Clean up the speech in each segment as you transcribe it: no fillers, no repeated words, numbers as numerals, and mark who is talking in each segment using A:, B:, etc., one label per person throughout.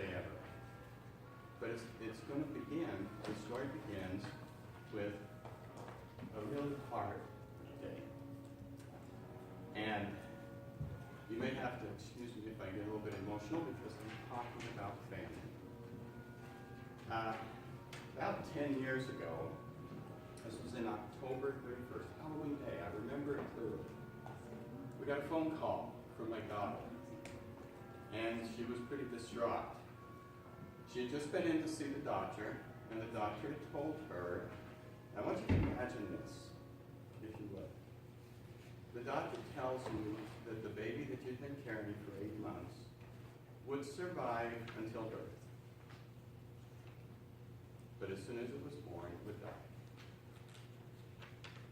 A: day ever. But it's going to begin, the story begins with a really hard day. And you may have to excuse me if I get a little bit emotional because I'm talking about family. About 10 years ago, this was in October 31st, Halloween Day, I remember it clearly. We got a phone call from my daughter, and she was pretty distraught. She had just been in to see the doctor, and the doctor had told her, I want you to imagine this, if you would. The doctor tells you that the baby that you've been carrying for 8 months would survive until birth. But as soon as it was born, it would die.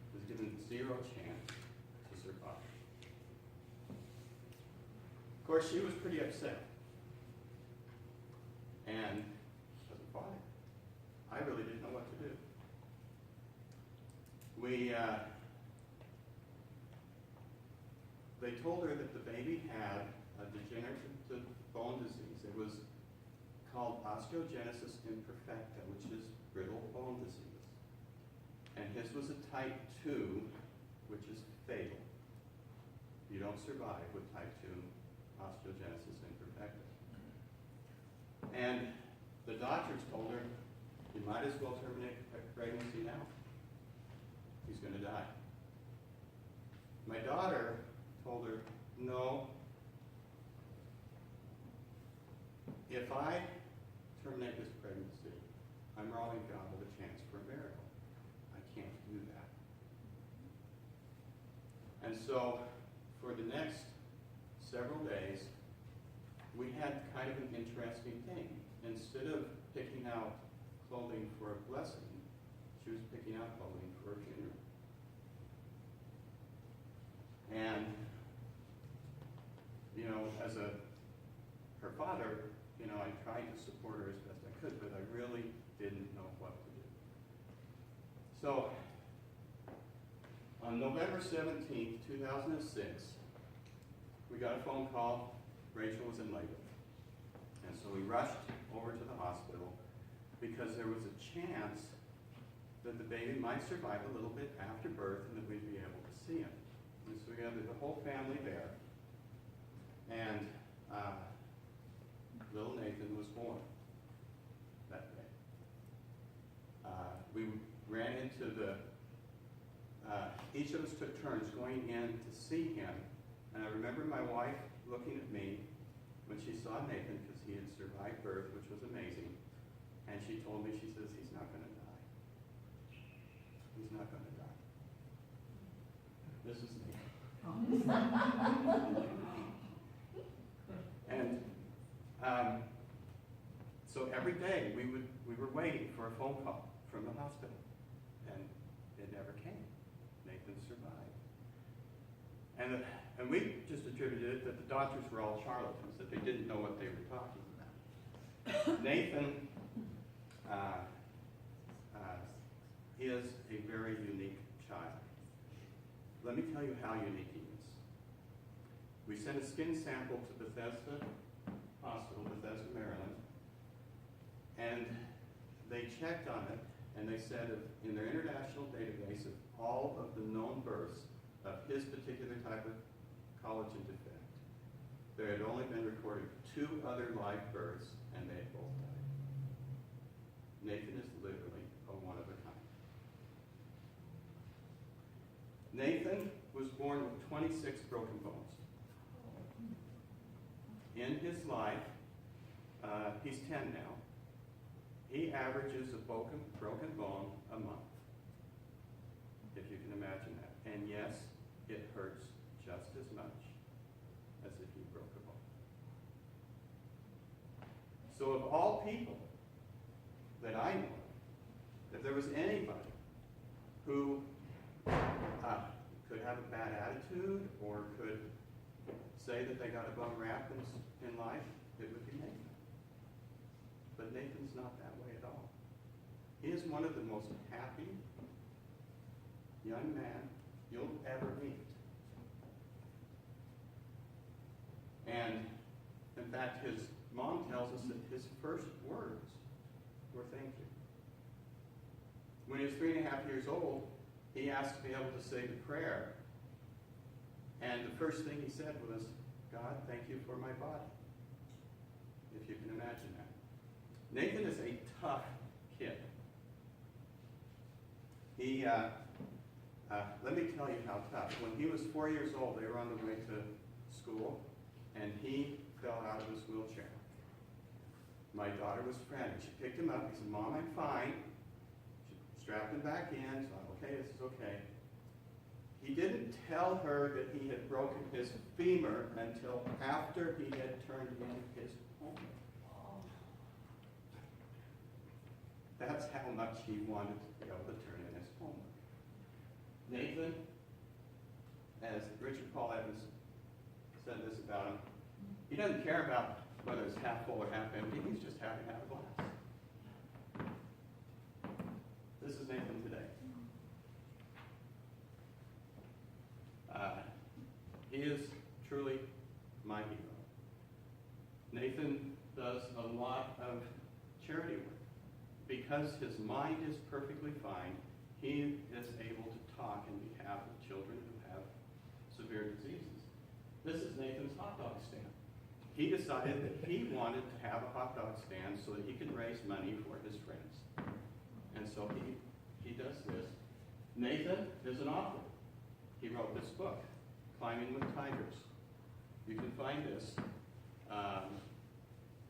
A: It was given zero chance to survive. Of course, she was pretty upset. And as a father, I really didn't know what to do. They told her that the baby had a degenerative bone disease. It was called osteogenesis imperfecta, which is brittle bone disease. And his was a type 2, which is fatal. You don't survive with type 2 osteogenesis imperfecta. And the doctors told her, you might as well terminate pregnancy now. He's going to die. My daughter told her, no, if I terminate this pregnancy, I'm robbing God of a chance for a miracle. I can't do that. And so, for the next several days, we had kind of an interesting thing. Instead of picking out clothing for a blessing, she was picking out clothing for a funeral. And, you know, as her father, you know, I tried to support her as best I could, but I really didn't know what to do. So, on November 17th, 2006, we got a phone call. Rachel was in labor. And so we rushed over to the hospital because there was a chance that the baby might survive a little bit after birth and that we'd be able to see him. And so we gathered the whole family there. And little Nathan was born that day. We ran into each of us took turns going in to see him. And I remember my wife looking at me when she saw Nathan, because he had survived birth, which was amazing. And she told me, she says, he's not going to die. He's not going to die. This is Nathan. And so every day we were waiting for a phone call from the hospital. And it never came. Nathan survived. And we just attributed it that the doctors were all charlatans, that they didn't know what they were talking about. Nathan is a very unique child. Let me tell you how unique he is. We sent a skin sample to Bethesda Hospital, Bethesda, Maryland, and they checked on it, and they said in their international database of all of the known births of his particular type of collagen defect, there had only been recorded 2 other live births, and they had both died. Nathan is literally a one of a kind. Nathan was born with 26 broken bones. In his life, he's 10 now, he averages a broken bone a month, if you can imagine that. And yes, it hurts just as much as if you broke a bone. So of all people that I know, if there was anybody who could have a bad attitude or could say that they got a bum rap in life, it would be Nathan. But Nathan's not that way at all. He is one of the most happy young men you'll ever meet. And in fact, his mom tells tells us that his first words were thank you. When he was 3.5 years old, he asked to be able to say the prayer. And the first thing he said was, God, thank you for my body. If you can imagine that. Nathan is a tough kid. He, let me tell you how tough. When he was 4 years old, they were on the way to school, and he fell out of his wheelchair. My daughter was frantic. She picked him up. He said, Mom, I'm fine. She strapped him back in. So, okay, this is okay. He didn't tell her that he had broken his femur until after he had turned in his homework. That's how much he wanted to be able to turn in his homework. Nathan, as Richard Paul Evans said this about him, he doesn't care about whether it's half full or half empty. He's just happy to have a glass. This is Nathan today. He is truly my hero. Nathan does a lot of charity work. Because his mind is perfectly fine, he is able to talk in behalf of children who have severe diseases. This is Nathan's hot dog stand. He decided that he wanted to have a hot dog stand so that he could raise money for his friends. And so he does this. Nathan is an author. He wrote this book, Climbing with Tigers. You can find this.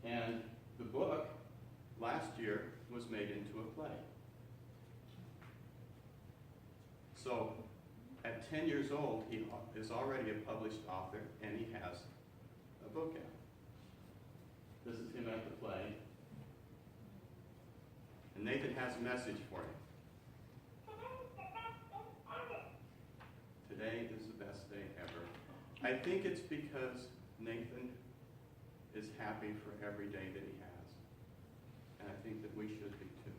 A: And the book, last year, was made into a play. So, at 10 years old, he is already a published author, and he has a book out. This is him at the play. And Nathan has a message for you. Today is the best day ever. I think it's because Nathan is happy for every day that he has. And I think that we should be too.